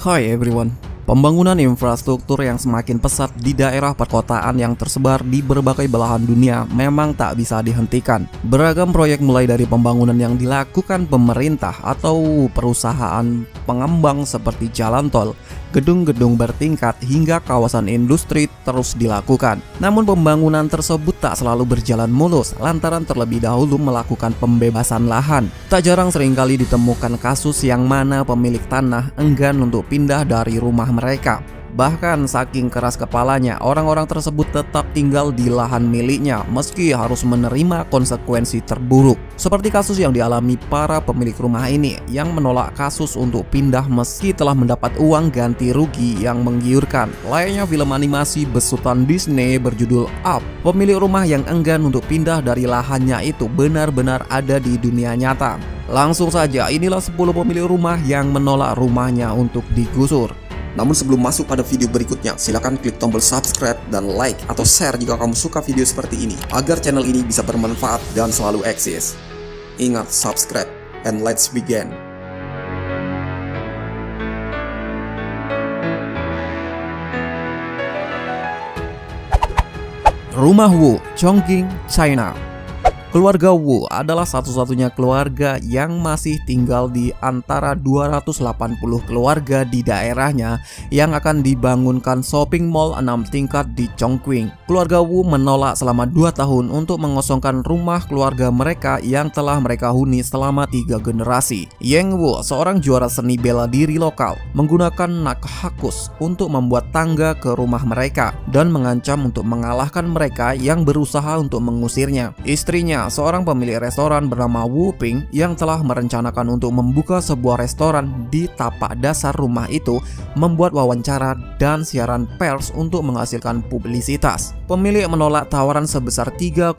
Hi everyone. Pembangunan infrastruktur yang semakin pesat di daerah perkotaan yang tersebar di berbagai belahan dunia memang tak bisa dihentikan. Beragam proyek mulai dari pembangunan yang dilakukan pemerintah atau perusahaan pengembang seperti jalan tol, gedung-gedung bertingkat hingga kawasan industri terus dilakukan. Namun pembangunan tersebut tak selalu berjalan mulus lantaran terlebih dahulu melakukan pembebasan lahan. Tak jarang seringkali ditemukan kasus yang mana pemilik tanah enggan untuk pindah dari rumah mereka. Bahkan saking keras kepalanya, orang-orang tersebut tetap tinggal di lahan miliknya meski harus menerima konsekuensi terburuk. Seperti kasus yang dialami para pemilik rumah ini yang menolak kasus untuk pindah meski telah mendapat uang ganti rugi yang menggiurkan. Layaknya film animasi besutan Disney berjudul Up, pemilik rumah yang enggan untuk pindah dari lahannya itu benar-benar ada di dunia nyata. Langsung saja, inilah 10 pemilik rumah yang menolak rumahnya untuk digusur. Namun sebelum masuk pada video berikutnya, silakan klik tombol subscribe dan like atau share jika kamu suka video seperti ini, agar channel ini bisa bermanfaat dan selalu eksis. Ingat subscribe, and let's begin. Rumah Wu, Chongqing, China. Keluarga Wu adalah satu-satunya keluarga yang masih tinggal di antara 280 keluarga di daerahnya yang akan dibangunkan shopping mall 6 tingkat di Chongqing. Keluarga Wu menolak selama 2 tahun untuk mengosongkan rumah keluarga mereka yang telah mereka huni selama 3 generasi. Yang Wu, seorang juara seni bela diri lokal, menggunakan nakhakus untuk membuat tangga ke rumah mereka dan mengancam untuk mengalahkan mereka yang berusaha untuk mengusirnya. Istrinya, seorang pemilik restoran bernama Wu Ping yang telah merencanakan untuk membuka sebuah restoran di tapak dasar rumah itu, membuat wawancara dan siaran pers untuk menghasilkan publisitas. Pemilik menolak tawaran sebesar 3,5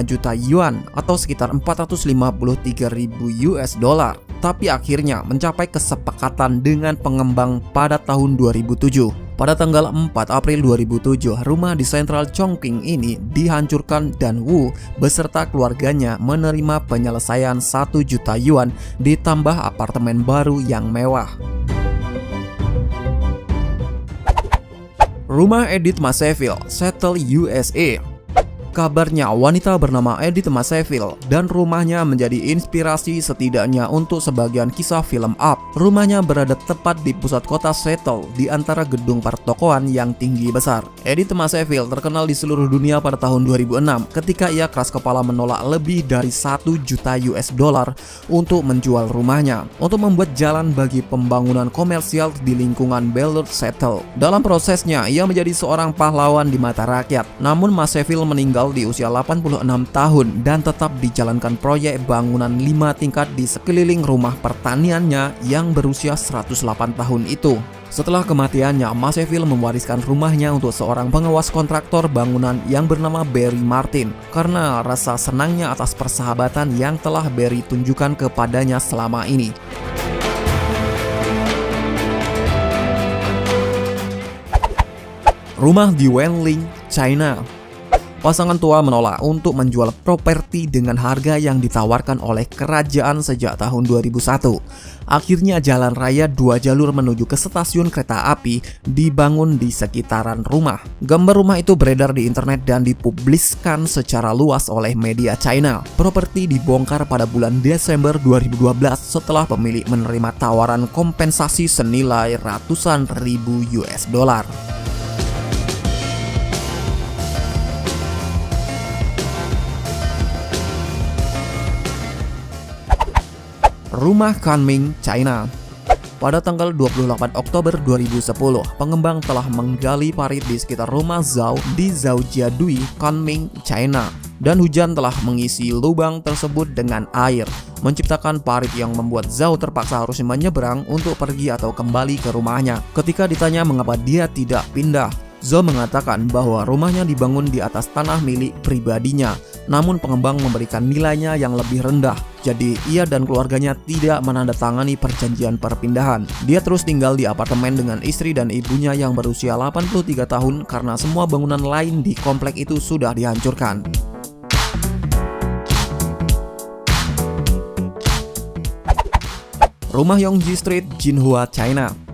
juta yuan atau sekitar 453.000 US dollar, tapi akhirnya mencapai kesepakatan dengan pengembang pada tahun 2007. Pada tanggal 4 April 2007, rumah di Central Chongqing ini dihancurkan dan Wu beserta keluarganya menerima penyelesaian 1 juta yuan ditambah apartemen baru yang mewah. Rumah Edith Maseville, Seattle, USA. Kabarnya wanita bernama Edith Maseville dan rumahnya menjadi inspirasi setidaknya untuk sebagian kisah film Up. Rumahnya berada tepat di pusat kota Seattle di antara gedung pertokoan yang tinggi besar. Edith Maseville terkenal di seluruh dunia pada tahun 2006 ketika ia keras kepala menolak lebih dari 1 juta US dollar untuk menjual rumahnya untuk membuat jalan bagi pembangunan komersial di lingkungan Bellwood Seattle. Dalam prosesnya, ia menjadi seorang pahlawan di mata rakyat. Namun Maseville meninggal di usia 86 tahun dan tetap dijalankan proyek bangunan 5 tingkat di sekeliling rumah pertaniannya yang berusia 108 tahun itu. Setelah kematiannya, Maseville mewariskan rumahnya untuk seorang pengawas kontraktor bangunan yang bernama Barry Martin karena rasa senangnya atas persahabatan yang telah Barry tunjukkan kepadanya selama ini. Rumah di Wenling, China. Pasangan tua menolak untuk menjual properti dengan harga yang ditawarkan oleh kerajaan sejak tahun 2001. Akhirnya jalan raya 2 jalur menuju ke stasiun kereta api dibangun di sekitaran rumah. Gambar rumah itu beredar di internet dan dipubliskan secara luas oleh media China. Properti dibongkar pada bulan Desember 2012 setelah pemilik menerima tawaran kompensasi senilai ratusan ribu US dollar. Rumah Kunming, China. Pada tanggal 28 Oktober 2010, pengembang telah menggali parit di sekitar rumah Zhao di Zhoujiadui, Kunming, China. Dan hujan telah mengisi lubang tersebut dengan air, menciptakan parit yang membuat Zhao terpaksa harus menyeberang untuk pergi atau kembali ke rumahnya. Ketika ditanya mengapa dia tidak pindah, Zhao mengatakan bahwa rumahnya dibangun di atas tanah milik pribadinya, namun pengembang memberikan nilainya yang lebih rendah. Jadi ia dan keluarganya tidak menandatangani perjanjian perpindahan. Dia terus tinggal di apartemen dengan istri dan ibunya yang berusia 83 tahun karena semua bangunan lain di komplek itu sudah dihancurkan. Rumah Yongji Street, Jinhua, China.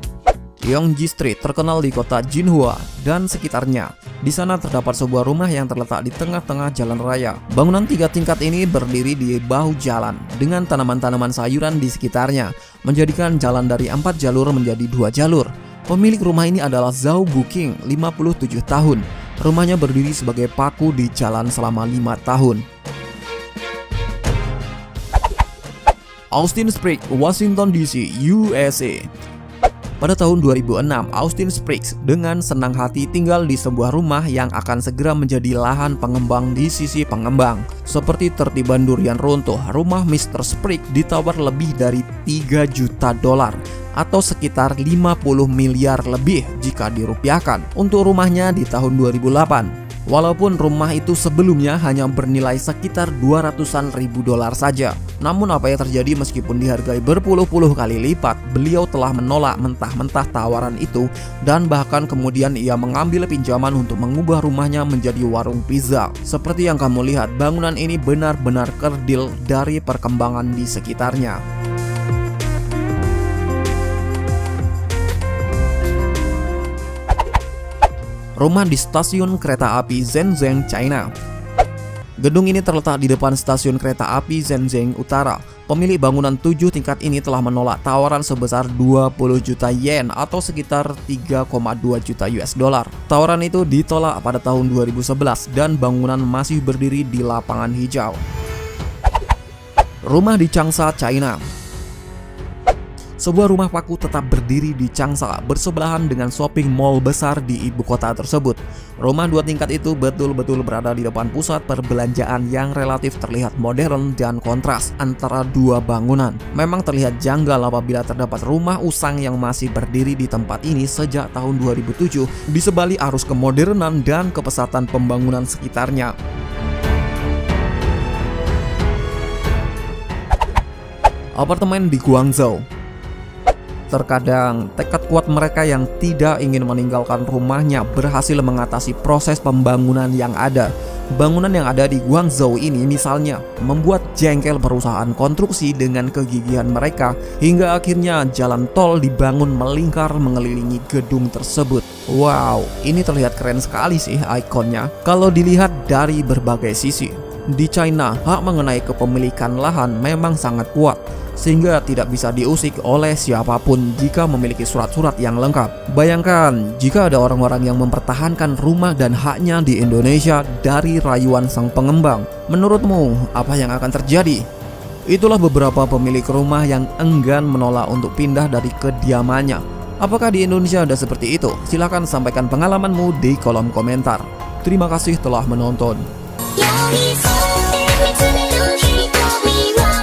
Yongji Street terkenal di kota Jinhua dan sekitarnya. Di sana terdapat sebuah rumah yang terletak di tengah-tengah jalan raya. Bangunan 3 tingkat ini berdiri di bahu jalan dengan tanaman-tanaman sayuran di sekitarnya, menjadikan jalan dari 4 jalur menjadi 2 jalur. Pemilik rumah ini adalah Zhao Buqing, 57 tahun. Rumahnya berdiri sebagai paku di jalan selama 5 tahun. Austin Springs, Washington DC, USA. Pada tahun 2006, Austin Springs dengan senang hati tinggal di sebuah rumah yang akan segera menjadi lahan pengembang di sisi pengembang. Seperti tertiban durian runtuh, rumah Mr. Springs ditawar lebih dari 3 juta dolar atau sekitar 50 miliar lebih jika dirupiahkan untuk rumahnya di tahun 2008. Walaupun rumah itu sebelumnya hanya bernilai sekitar 200-an ribu dolar saja. Namun apa yang terjadi meskipun dihargai berpuluh-puluh kali lipat, beliau telah menolak mentah-mentah tawaran itu dan bahkan kemudian ia mengambil pinjaman untuk mengubah rumahnya menjadi warung pizza. Seperti yang kamu lihat, bangunan ini benar-benar kerdil dari perkembangan di sekitarnya. Rumah di stasiun kereta api Shenzhen, China. Gedung ini terletak di depan stasiun kereta api Shenzhen Utara. Pemilik bangunan 7 tingkat ini telah menolak tawaran sebesar 20 juta yen atau sekitar 3,2 juta US dollar. Tawaran itu ditolak pada tahun 2011 dan bangunan masih berdiri di lapangan hijau. Rumah di Changsha, China. Sebuah rumah paku tetap berdiri di Changsha, bersebelahan dengan shopping mall besar di ibu kota tersebut. Rumah 2 tingkat itu betul-betul berada di depan pusat perbelanjaan yang relatif terlihat modern dan kontras antara 2 bangunan. Memang terlihat janggal apabila terdapat rumah usang yang masih berdiri di tempat ini sejak tahun 2007 di sebalik arus kemodernan dan kepesatan pembangunan sekitarnya. Apartemen di Guangzhou. Terkadang tekad kuat mereka yang tidak ingin meninggalkan rumahnya berhasil mengatasi proses pembangunan yang ada. Bangunan yang ada di Guangzhou ini misalnya membuat jengkel perusahaan konstruksi dengan kegigihan mereka hingga akhirnya jalan tol dibangun melingkar mengelilingi gedung tersebut. Wow, ini terlihat keren sekali sih ikonnya kalau dilihat dari berbagai sisi. Di China, hak mengenai kepemilikan lahan memang sangat kuat, sehingga tidak bisa diusik oleh siapapun jika memiliki surat-surat yang lengkap. Bayangkan jika ada orang-orang yang mempertahankan rumah dan haknya di Indonesia dari rayuan sang pengembang. Menurutmu, apa yang akan terjadi? Itulah beberapa pemilik rumah yang enggan menolak untuk pindah dari kediamannya. Apakah di Indonesia ada seperti itu? Silahkan sampaikan pengalamanmu di kolom komentar. Terima kasih telah menonton. 寄り添って見つめる瞳は